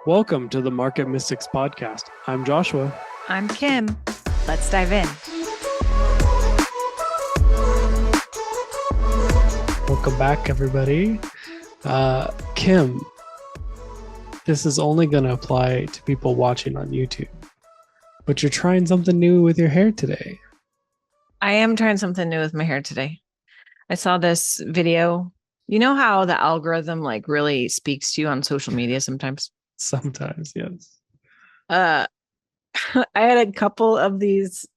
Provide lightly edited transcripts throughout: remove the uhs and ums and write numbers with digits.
Welcome to the Market Mystics podcast. I'm Joshua. I'm Kim. Let's dive in. Welcome back, everybody. Kim, this is only going to apply to people watching on YouTube, but you're trying something new with your hair today. I am trying something new with my hair today. I saw this video. You know how the algorithm really speaks to you on social media sometimes? Sometimes, yes. I had a couple of these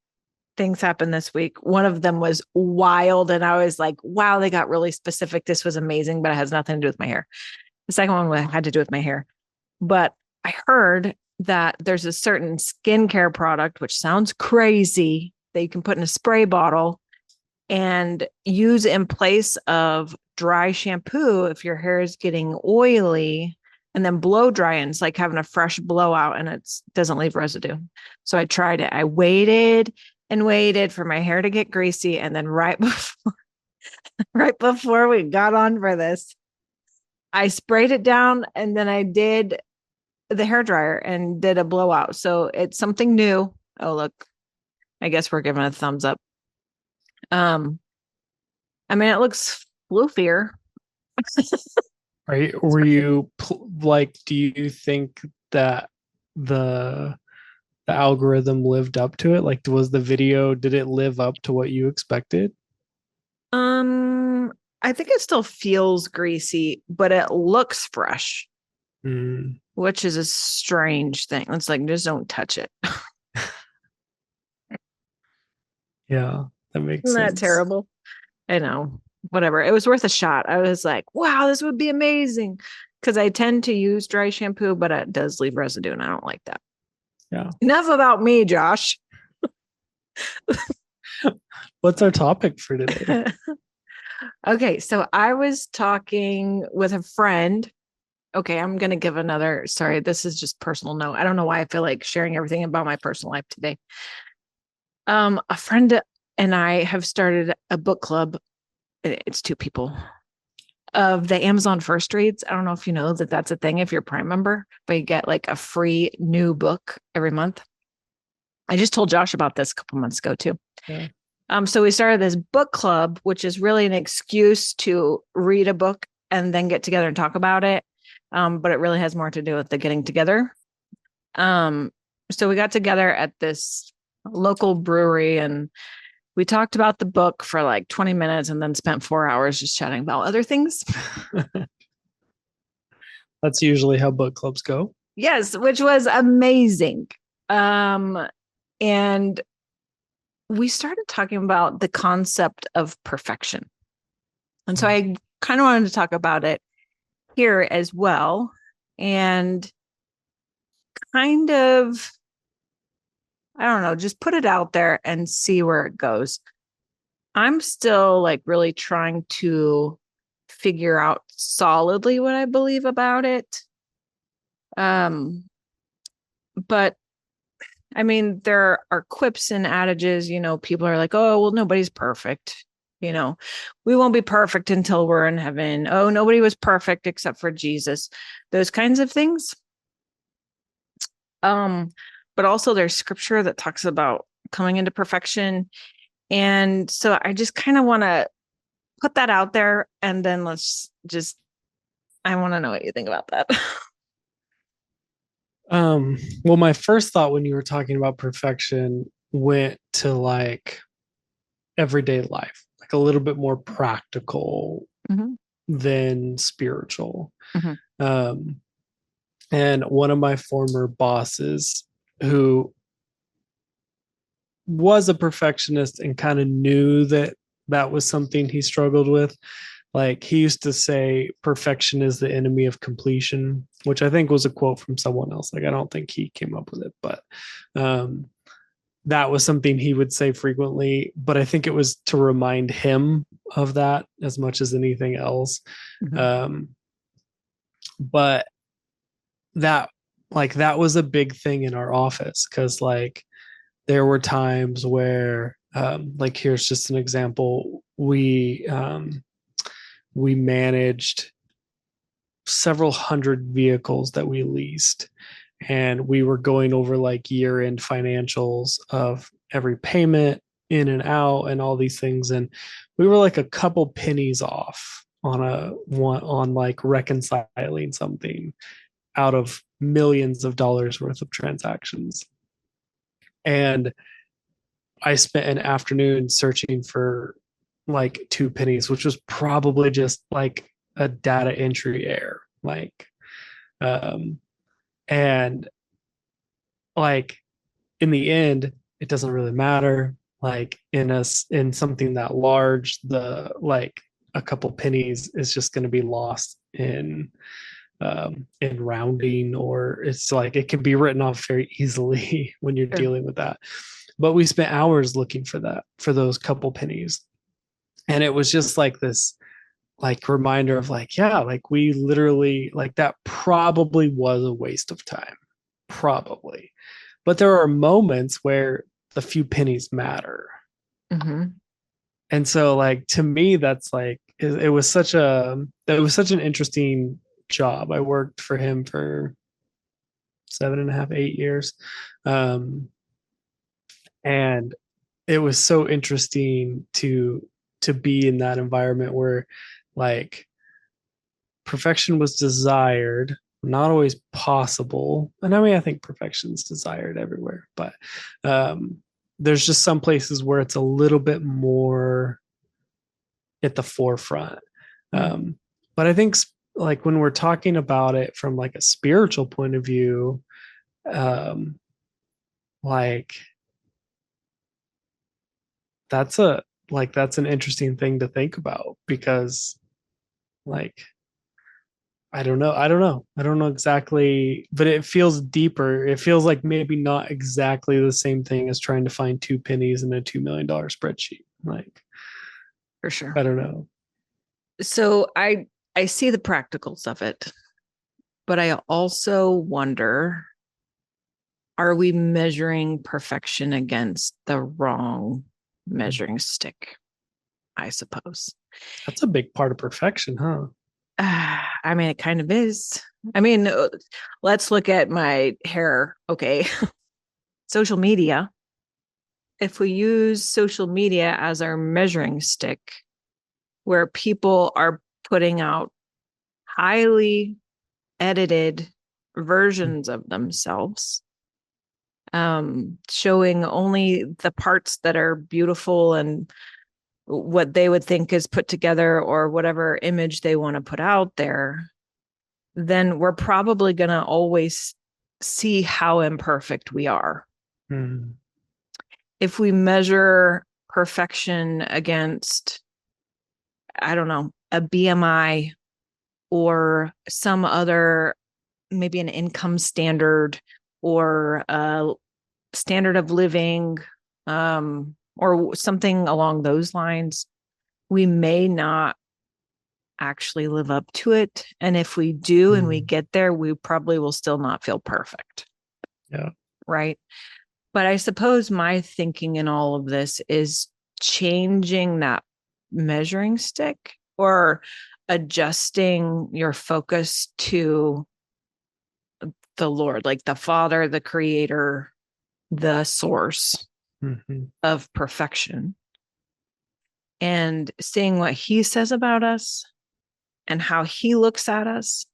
things happen this week. One of them was wild, and I was like, wow, they got really specific. This was amazing, but it has nothing to do with my hair. The second one had to do with my hair. But I heard that there's a certain skincare product, which sounds crazy, that you can put in a spray bottle and use in place of dry shampoo if your hair is getting oily, and then blow dry, and it's like having a fresh blowout and it doesn't leave residue. So I tried it. I waited and waited for my hair to get greasy. And then right before we got on for this, I sprayed it down, and then I did the hair dryer and did a blowout. So it's something new. Oh, look, I guess we're giving a thumbs up. I mean, it looks floofier. Right? Do you think that the algorithm lived up to it? Like, did it live up to what you expected? I think it still feels greasy, but it looks fresh, which is a strange thing. It's like, just don't touch it. Yeah, that makes Isn't sense. that terrible? I know. Whatever. It was worth a shot. I was like, wow, this would be amazing. Because I tend to use dry shampoo, but it does leave residue, and I don't like that. Yeah. Enough about me, Josh. What's our topic for today? Okay, so I was talking with a friend. Okay, I'm going to give sorry, this is just personal note. I don't know why I feel like sharing everything about my personal life today. A friend and I have started a book club. It's two people, of the Amazon First Reads. I don't know if you know that that's a thing if you're a Prime member, but you get like a free new book every month. I just told Josh about this a couple months ago too. Yeah. So we started this book club, which is really an excuse to read a book and then get together and talk about it. But it really has more to do with the getting together. So we got together at this local brewery, and we talked about the book for like 20 minutes and then spent 4 hours just chatting about other things. That's usually how book clubs go. Yes, which was amazing. And we started talking about the concept of perfection. And so I kind of wanted to talk about it here as well, and kind of, I don't know, just put it out there and see where it goes. I'm still really trying to figure out solidly what I believe about it. But I mean, there are quips and adages, people are like, oh, well, nobody's perfect. We won't be perfect until we're in heaven. Oh, nobody was perfect except for Jesus. Those kinds of things. But also there's scripture that talks about coming into perfection. And so I just kind of want to put that out there, and then I want to know what you think about that. Well, my first thought when you were talking about perfection went to everyday life, a little bit more practical than spiritual. And one of my former bosses, who was a perfectionist and kind of knew that was something he struggled with. He used to say, perfection is the enemy of completion, which I think was a quote from someone else. I don't think he came up with it, but that was something he would say frequently. But I think it was to remind him of that as much as anything else. But that was a big thing in our office, because there were times where here's just an example. We managed several hundred vehicles that we leased, and we were going over like year end financials of every payment in and out and all these things, and we were like a couple pennies off on a one on like reconciling something out of millions of dollars worth of transactions. And I spent an afternoon searching for like two pennies, which was probably just like a data entry error. Um, and like in the end, it doesn't really matter. Like in something that large, the like a couple pennies is just going to be lost in rounding, or it's like it can be written off very easily when you're Sure. dealing with that. But we spent hours looking for that, for those couple pennies. And it was just like this like reminder of like, yeah, like we literally like that probably was a waste of time. Probably. But there are moments where the few pennies matter. Mm-hmm. And so like to me, that's like it was such an interesting job. I worked for him for 7.5, 8 years. Um, and it was so interesting to be in that environment where like perfection was desired, not always possible. And I mean, I think perfection's desired everywhere, but there's just some places where it's a little bit more at the forefront. Um, but I think like when we're talking about it from like a spiritual point of view, um, like that's a that's an interesting thing to think about, because like I don't know exactly, but it feels deeper. It feels like maybe not exactly the same thing as trying to find two pennies in a $2 million spreadsheet. Like, For sure. I don't know. So I see the practicals of it, but I also wonder, are we measuring perfection against the wrong measuring stick? I suppose. That's a big part of perfection, huh? I mean, it kind of is. I mean, let's look at my hair. Okay. Social media. If we use social media as our measuring stick, where people are putting out highly edited versions of themselves, showing only the parts that are beautiful and what they would think is put together, or whatever image they want to put out there, then we're probably going to always see how imperfect we are. Hmm. If we measure perfection against, I don't know, a BMI or some other, maybe an income standard or a standard of living, or something along those lines, we may not actually live up to it. And if we do and we get there, we probably will still not feel perfect. Yeah. Right. But I suppose my thinking in all of this is changing that measuring stick, or adjusting your focus to the Lord, like the Father, the Creator, the source Mm-hmm. of perfection, and seeing what He says about us and how He looks at us.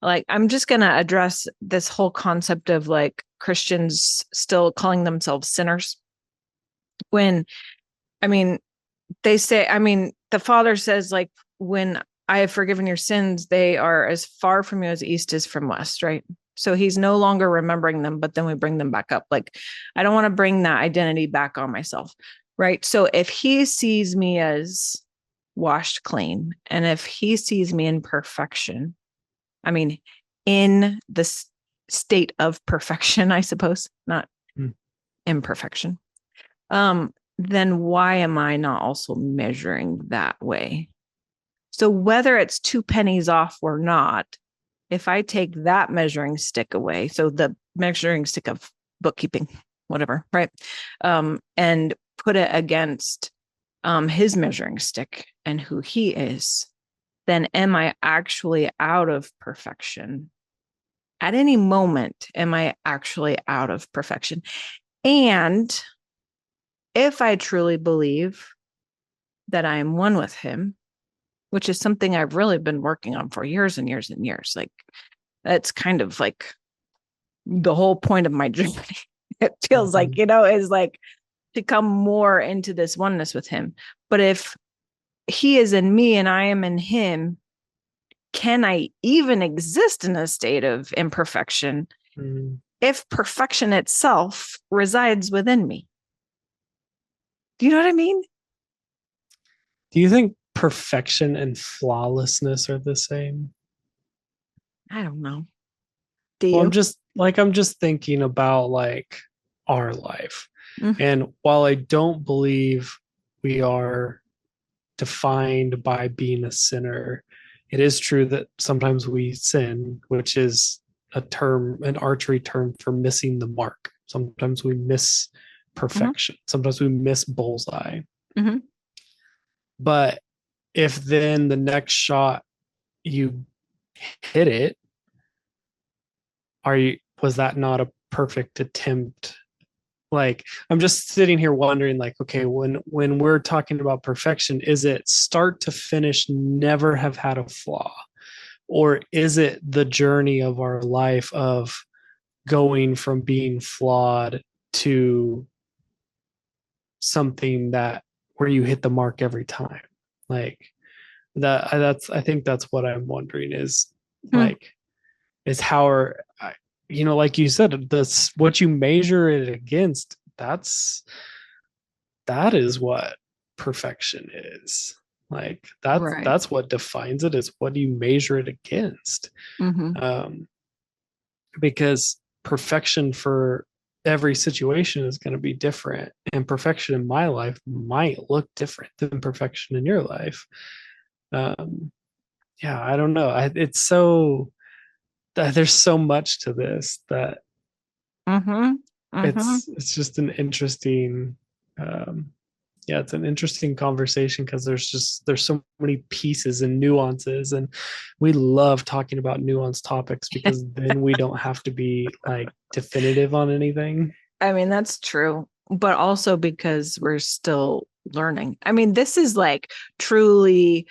Like, I'm just going to address this whole concept of like Christians still calling themselves sinners, when, I mean, they say, I mean, the Father says, like, when I have forgiven your sins, they are as far from you as east is from west, right? So He's no longer remembering them, but then we bring them back up. Like, I don't want to bring that identity back on myself, right? So if He sees me as washed clean, and if He sees me in perfection, I mean, in the state of perfection, I suppose, not imperfection, then why am I not also measuring that way? So whether it's two pennies off or not, if I take that measuring stick away, so the measuring stick of bookkeeping, whatever, right? And put it against His measuring stick and who He is, then am I actually out of perfection? At any moment, am I actually out of perfection? And if I truly believe that I am one with him, which is something I've really been working on for years and years and years, like that's kind of like the whole point of my journey. It feels like, is like to come more into this oneness with him. But if he is in me and I am in him, can I even exist in a state of imperfection if perfection itself resides within me? Do you know what I mean? Do you think perfection and flawlessness are the same? I don't know. Do you? Well, I'm just thinking about like our life. Mm-hmm. And while I don't believe we are defined by being a sinner, it is true that sometimes we sin, which is an archery term for missing the mark. Sometimes we miss perfection. Sometimes we miss bullseye. Mm-hmm. But if then the next shot you hit it, was that not a perfect attempt? Like, I'm just sitting here wondering, like, okay, when we're talking about perfection, is it start to finish never have had a flaw, or is it the journey of our life of going from being flawed to something that where you hit the mark every time? Like I think that's what I'm wondering is like is how are like you said, this what you measure it against, that is what perfection is. Like that's what defines it, is what you measure it against. Because perfection for every situation is going to be different, and perfection in my life might look different than perfection in your life. Yeah, I don't know. It's so there's so much to this that it's just an interesting yeah, it's an interesting conversation because there's so many pieces and nuances, and we love talking about nuanced topics because then we don't have to be like definitive on anything. I mean, that's true, but also because we're still learning. I mean, this is like truly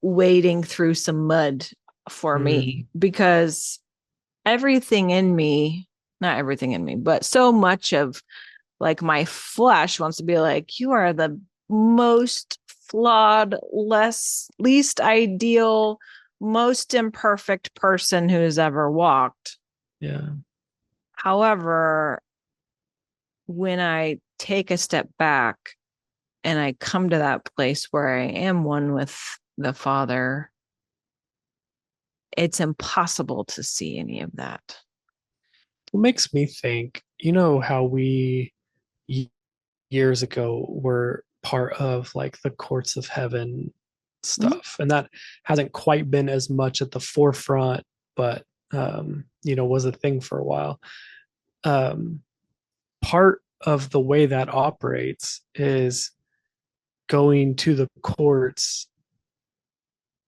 wading through some mud for me, because everything in me, not everything in me, but so much of like my flesh wants to be like, you are the most flawed, least ideal, most imperfect person who's ever walked. Yeah. However, when I take a step back and I come to that place where I am one with the Father, it's impossible to see any of that. It makes me think, how we years ago were part of like the courts of heaven stuff, and that hasn't quite been as much at the forefront, but was a thing for a while. Part of the way that operates is going to the courts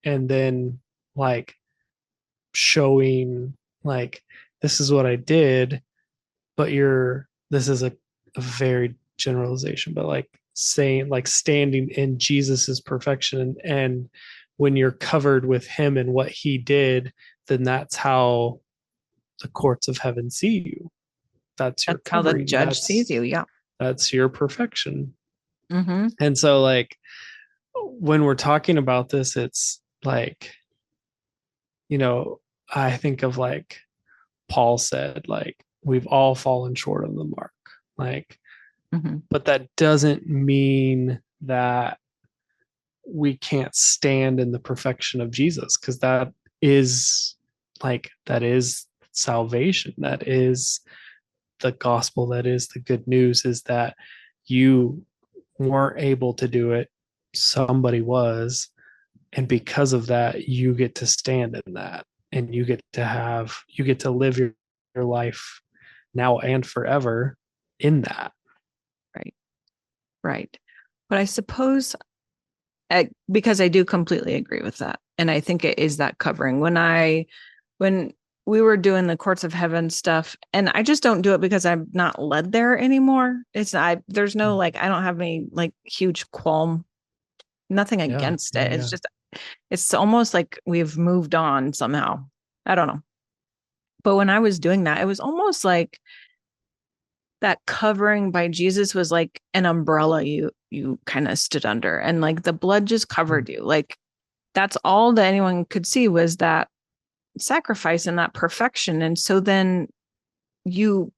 and then like showing like, this is what I did, but this is a very generalization, but like saying, like standing in Jesus's perfection, and when you're covered with him and what he did, then that's how the courts of heaven see you. That's your how the covering. judge sees you. Yeah. That's your perfection. And so like when we're talking about this, it's like, I think of like Paul said, like, we've all fallen short of the mark. Like, but that doesn't mean that we can't stand in the perfection of Jesus, because is that is salvation. That is the gospel. That is the good news, is that you weren't able to do it. Somebody was. And because of that, you get to stand in that, and you get to live your life now and forever in that. Right. But I suppose, because I do completely agree with that, And I think it is that covering. When we were doing the courts of heaven stuff, and I just don't do it because I'm not led there anymore. There's no, like, I don't have any like huge qualm, nothing against it. It's just, it's almost like we've moved on somehow. I don't know. But when I was doing that, it was almost like that covering by Jesus was like an umbrella you kind of stood under, and like the blood just covered you. Like that's all that anyone could see was that sacrifice and that perfection. And so then you,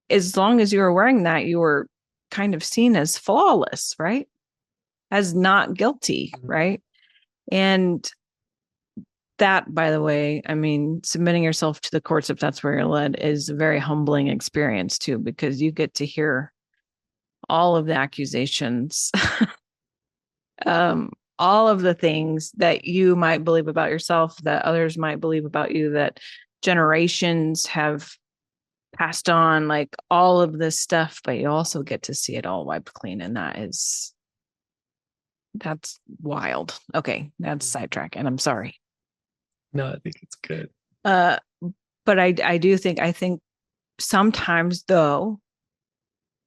as long as you were wearing that, you were kind of seen as flawless, right? As not guilty, right? And that, by the way, I mean, submitting yourself to the courts, if that's where you're led, is a very humbling experience too, because you get to hear all of the accusations, all of the things that you might believe about yourself, that others might believe about you, that generations have passed on, like all of this stuff, but you also get to see it all wiped clean. And that's wild. Okay, that's sidetrack, and I'm sorry. No, I think it's good. But I do think, I think sometimes though,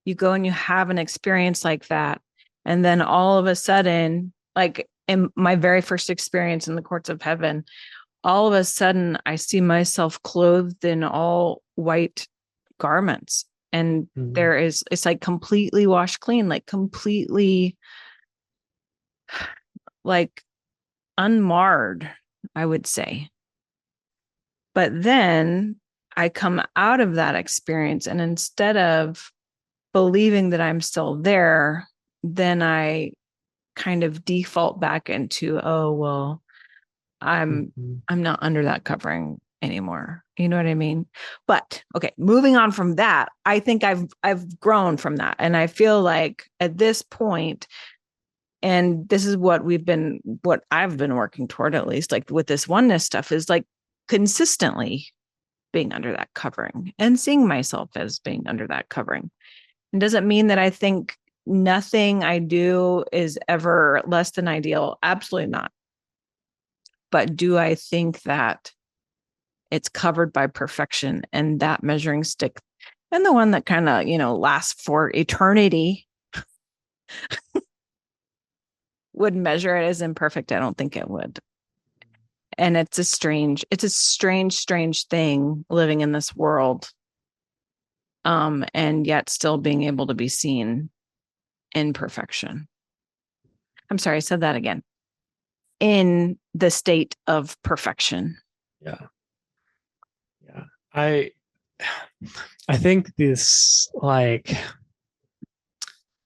you go and you have an experience like that, and then all of a sudden, like in my very first experience in the courts of heaven, all of a sudden I see myself clothed in all white garments, and it's like completely washed clean, like completely like unmarred, I would say. But then I come out of that experience, and instead of believing that I'm still there, then I kind of default back into, oh, well, I'm not under that covering anymore. You know what I mean? But okay, moving on from that, I think I've grown from that. And I feel like at this point, and this is what I've been working toward, at least like with this oneness stuff, is like consistently being under that covering and seeing myself as being under that covering. And doesn't mean that I think nothing I do is ever less than ideal. Absolutely not. But do I think that it's covered by perfection, and that measuring stick, and the one that kind of, lasts for eternity, would measure it as imperfect? I don't think it would. And it's a strange thing living in this world, and yet still being able to be seen in perfection. I'm sorry, I said that again. In the state of perfection. Yeah. I think this, like,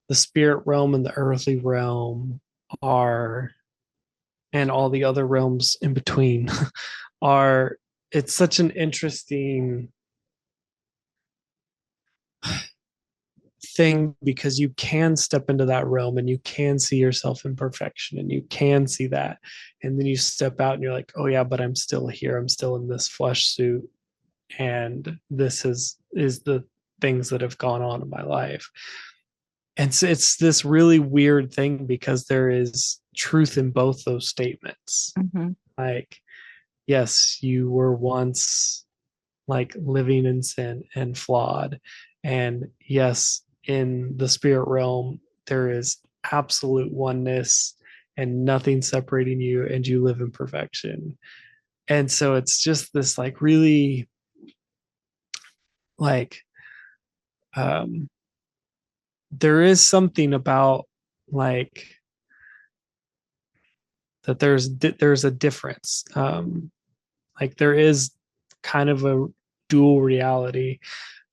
the spirit realm and the earthly realm are, and all the other realms in between are, it's such an interesting thing, because you can step into that realm and you can see yourself in perfection, and you can see that, and then you step out and you're like, oh yeah, but I'm still here, I'm still in this flesh suit, and this is the things that have gone on in my life. And so it's this really weird thing, because there is truth in both those statements. Like, yes, you were once like living in sin and flawed, and yes, in the spirit realm there is absolute oneness and nothing separating you, and you live in perfection. And so it's just this like really, like, there is something about, like, that there's a difference, like there is kind of a dual reality.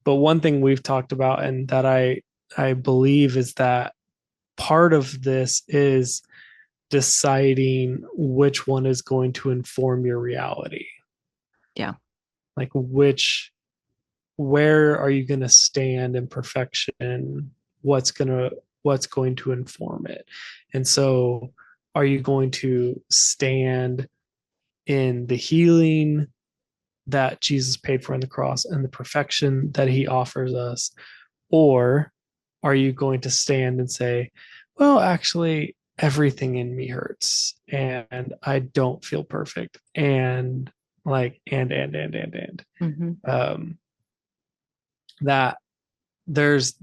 But one thing we've talked about, and that I believe, is that part of this is deciding which one is going to inform your reality. Yeah. Like, where are you going to stand in perfection? What's going to inform it? And so, are you going to stand in the healing that Jesus paid for on the cross and the perfection that he offers us? Or are you going to stand and say, well, actually, everything in me hurts and I don't feel perfect. And like, and, Mm-hmm. um, that there's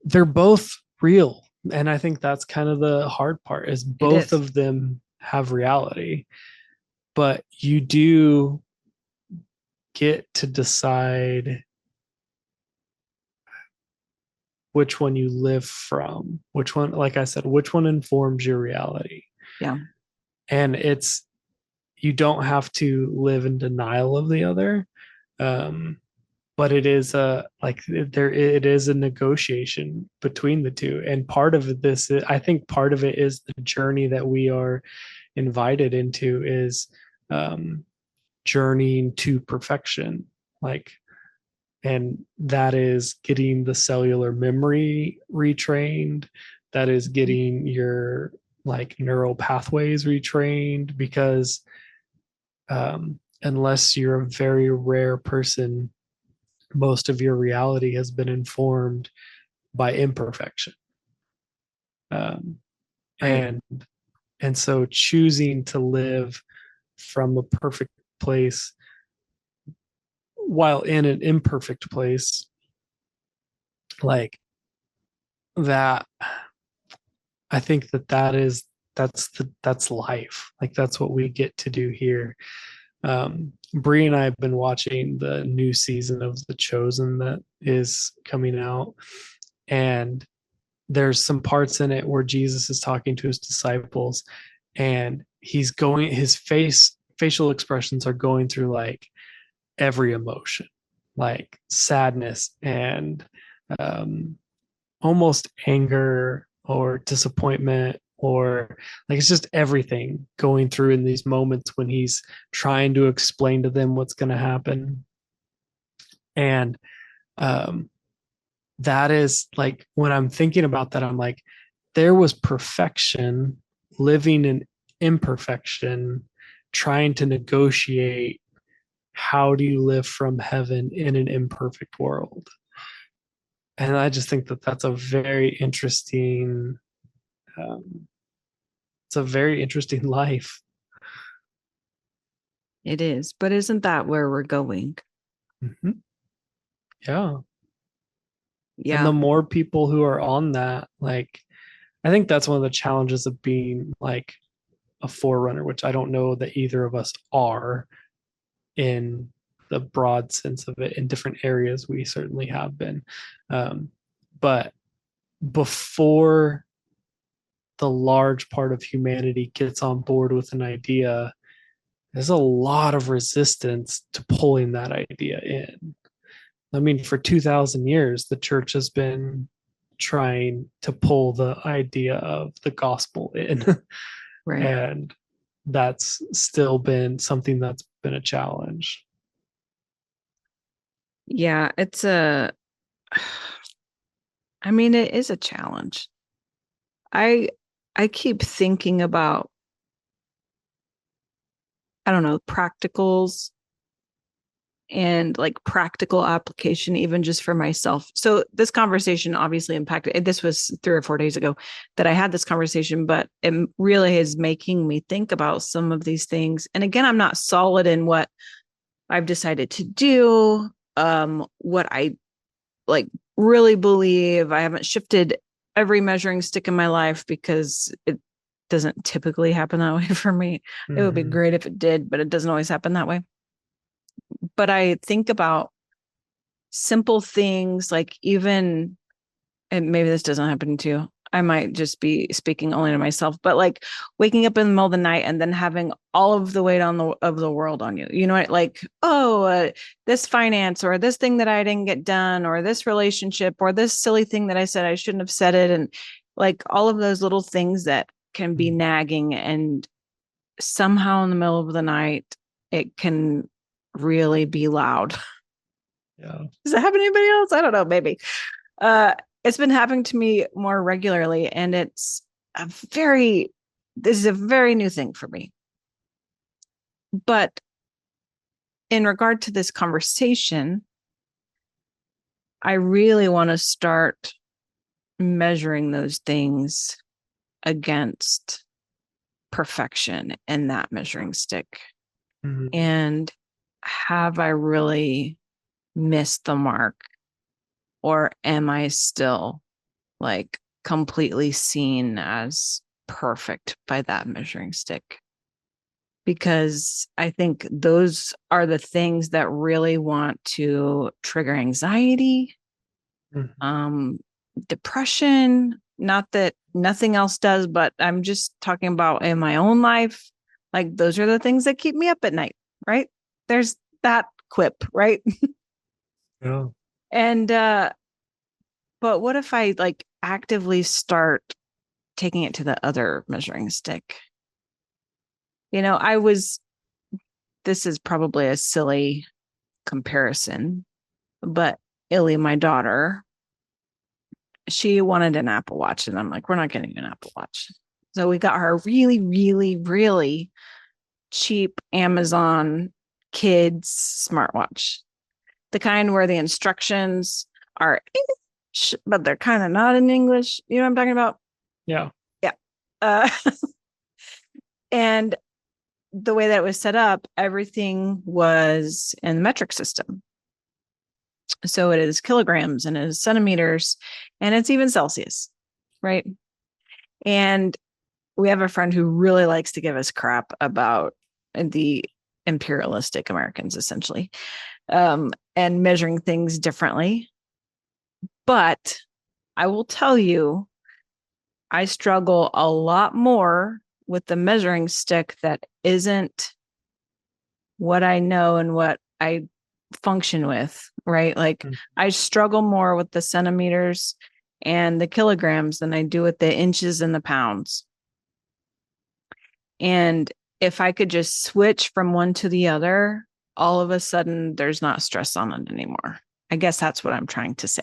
they're both real. And I think that's kind of the hard part is It both is. of them have reality, but you do get to decide which one you live from, which one, like I said, which one informs your reality. Yeah. And it's, you don't have to live in denial of the other. Um, but it is a like there it is a negotiation between the two. And part of this, I think part of it is the journey that we are invited into is um journeying to perfection. Like, and that is getting the cellular memory retrained, that is getting your like neural pathways retrained, because unless you're a very rare person, most of your reality has been informed by imperfection. um, Right. and and so choosing to live from a perfect place while in an imperfect place, like that, I think that that's life. Like that's what we get to do here. Bree and I have been watching the new season of The Chosen that is coming out, and there's some parts in it where Jesus is talking to his disciples, and his facial expressions are going through like every emotion, like sadness and um, almost anger or disappointment, or like it's just everything going through in these moments when he's trying to explain to them what's going to happen. And um, that is like when I'm thinking about that, I'm like, there was perfection living in imperfection, trying to negotiate how do you live from heaven in an imperfect world. And I just think that that's a very interesting, um, it's a very interesting life. It is. But isn't that where we're going? Mm-hmm. Yeah. And the Yeah. more people who are on that, like, I think that's one of the challenges of being like a forerunner, which I don't know that either of us are in the broad sense of it. In different areas, we certainly have been. Um, but before the large part of humanity gets on board with an idea, there's a lot of resistance to pulling that idea in. I mean, for 2,000 years, the church has been trying to pull the idea of the gospel in. Right. And that's still been something that's been a challenge. Yeah. It's a, I mean, it is a challenge. I, I keep thinking about, I don't know, practicals and like practical application, even just for myself. So this conversation obviously impacted, this was 3 or 4 days ago that I had this conversation, but it really is making me think about some of these things. And again, I'm not solid in what I've decided to do, what I like really believe. I haven't shifted every measuring stick in my life because it doesn't typically happen that way for me. It would be Mm-hmm. great if it did, but it doesn't always happen that way. But I think about simple things like even, and maybe this doesn't happen to you, I might just be speaking only to myself, but like waking up in the middle of the night and then having all of the weight of the world on you. You know what? Like, oh, this finance or this thing that I didn't get done or this relationship or this silly thing that I said I shouldn't have said it. And like all of those little things that can be nagging, and somehow in the middle of the night, it can really be loud. Yeah. Does that happen to anybody else? I don't know, maybe. Uh, it's been happening to me more regularly, and this is a very new thing for me. But in regard to this conversation, I really want to start measuring those things against perfection in that measuring stick? Mhm. And have I really missed the mark? Or am I still like completely seen as perfect by that measuring stick? Because I think those are the things that really want to trigger anxiety, Mhm. depression. Not that nothing else does, but I'm just talking about in my own life. Like those are the things that keep me up at night, right? There's that quip, right? Yeah. And but what if I like actively start taking it to the other measuring stick? This is probably a silly comparison, but Illy, my daughter, she wanted an Apple Watch, and I'm like, we're not getting an Apple Watch. So we got her a really, really, really cheap Amazon kids smartwatch, the kind where the instructions are English, but they're kind of not in English. You know what I'm talking about? Yeah. Yeah. Uh, and the way that it was set up, everything was in the metric system. So it is kilograms and it is centimeters and it's even Celsius, right? And we have a friend who really likes to give us crap about the imperialistic Americans, essentially, and measuring things differently. But I will tell you, I struggle a lot more with the measuring stick that isn't what I know and what I function with, right? Like Mhm. I struggle more with the centimeters and the kilograms than I do with the inches and the pounds. And if I could just switch from one to the other, all of a sudden there's not stress on it anymore. I guess that's what I'm trying to say.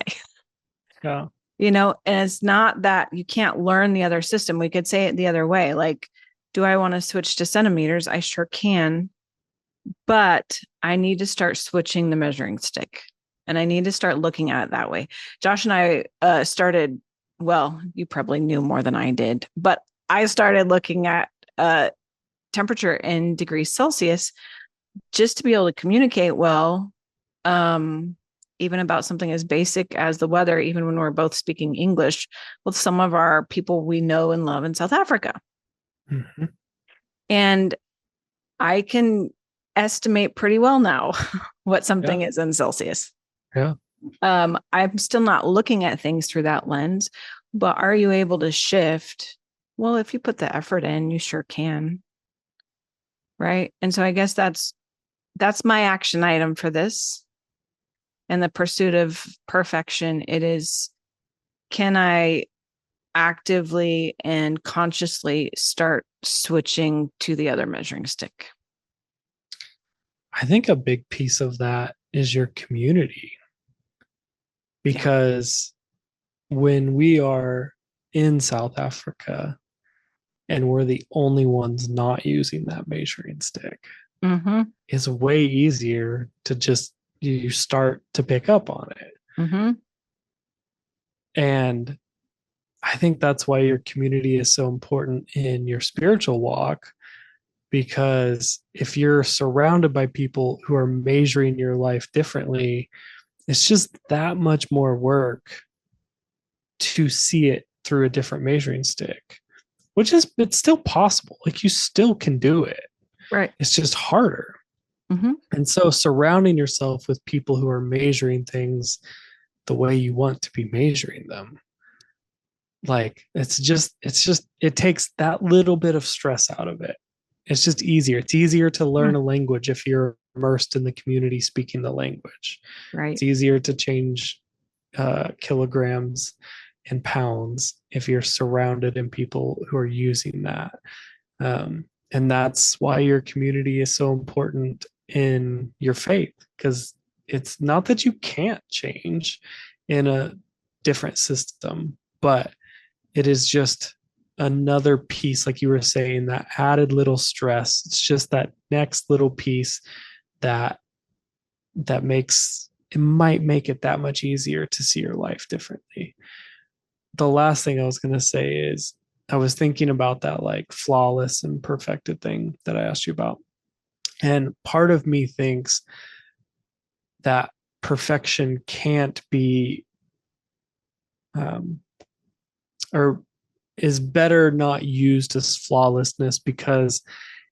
Yeah. And it's not that you can't learn the other system. We could say it the other way. Like, do I want to switch to centimeters? I sure can. But I need to start switching the measuring stick and I need to start looking at it that way. Josh and I started, well, you probably knew more than I did, but I started looking at temperature in degrees Celsius just to be able to communicate well, even about something as basic as the weather, even when we're both speaking English with some of our people we know and love in South Africa. Mhm. And I can estimate pretty well now what something Yeah. is in Celsius. Yeah. I'm still not looking at things through that lens, but are you able to shift? Well, if you put the effort in, you sure can. Right. And so I guess that's my action item for this. And the pursuit of perfection, it is, can I actively and consciously start switching to the other measuring stick? I think a big piece of that is your community, Yeah. because when we are in South Africa and we're the only ones not using that measuring stick, Mm-hmm. it's way easier to just you start to pick up on it. Mm-hmm. And I think that's why your community is so important in your spiritual walk, because if you're surrounded by people who are measuring your life differently, it's just that much more work to see it through a different measuring stick, which is, it's still possible. Like you still can do it. Right. It's just harder. Mm-hmm. And so surrounding yourself with people who are measuring things the way you want to be measuring them, like it takes that little bit of stress out of it. It's just easier. It's easier to learn a language if you're immersed in the community speaking the language. Right. It's easier to change kilograms and pounds if you're surrounded in people who are using that. And that's why your community is so important in your faith, because it's not that you can't change in a different system, but it is just another piece, like you were saying, that added little stress. It's just that next little piece that makes it, might make it that much easier to see your life differently. The last thing I was going to say is I was thinking about that like flawless and perfected thing that I asked you about. And part of me thinks that perfection can't be, or is better not used as flawlessness, because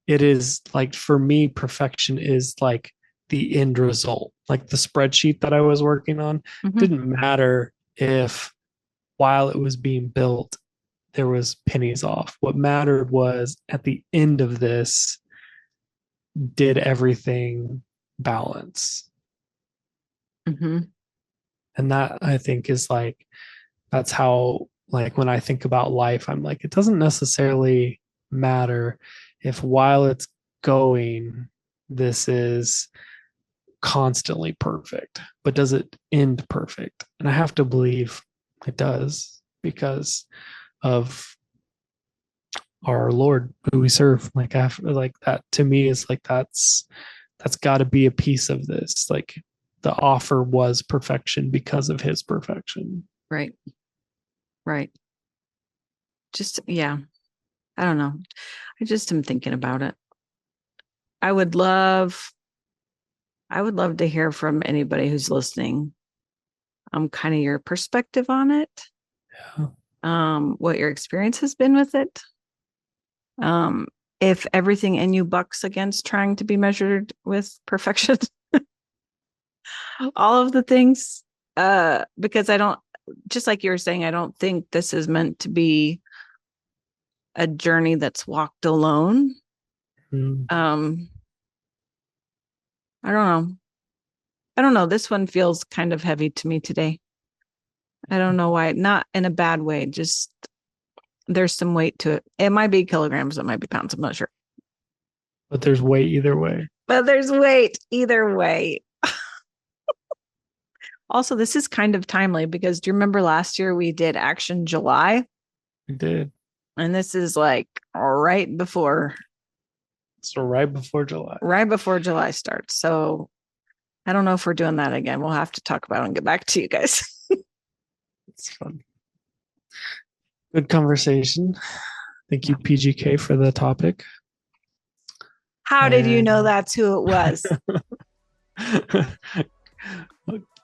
it is like, for me, perfection is like the end result. Like the spreadsheet that I was working on, didn't matter if while it was being built, there was pennies off. What mattered was at the end of this, did everything balance? And that, I think, is like, that's how, like, when I think about life, I'm like, it doesn't necessarily matter if while it's going, this is constantly perfect, but does it end perfect? And I have to believe it does, because of our Lord who we serve. Like, I have, like, that to me is like, that's got to be a piece of this. Like, the offer was perfection because of his perfection. Right. Just, yeah, I don't know. I just am thinking about it. I would love to hear from anybody who's listening. Kind of your perspective on it. Yeah. What your experience has been with it. If everything in you bucks against trying to be measured with perfection. All of the things. Because I don't, just like you were saying, I don't think this is meant to be a journey that's walked alone. I don't know. This one feels kind of heavy to me today. I don't know why. Not in a bad way. Just there's some weight to it. It might be kilograms. It might be pounds. I'm not sure. But there's weight either way. Also, this is kind of timely because do you remember last year we did Action July? We did. And this is like right before. So right before July. Right before July starts. So I don't know if we're doing that again. We'll have to talk about it and get back to you guys. It's fun. Good conversation. Thank you, PGK, for the topic. How did you know that's who it was?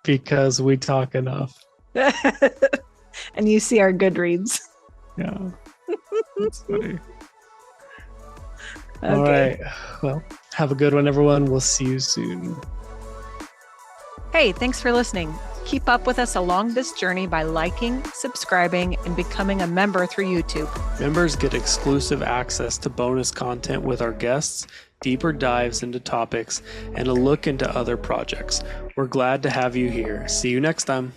Because we talk enough. And you see our Goodreads. Yeah. That's funny. Okay. All right. Well, have a good one, everyone. We'll see you soon. Hey, thanks for listening. Keep up with us along this journey by liking, subscribing, and becoming a member through YouTube. Members get exclusive access to bonus content with our guests, deeper dives into topics, and a look into other projects. We're glad to have you here. See you next time.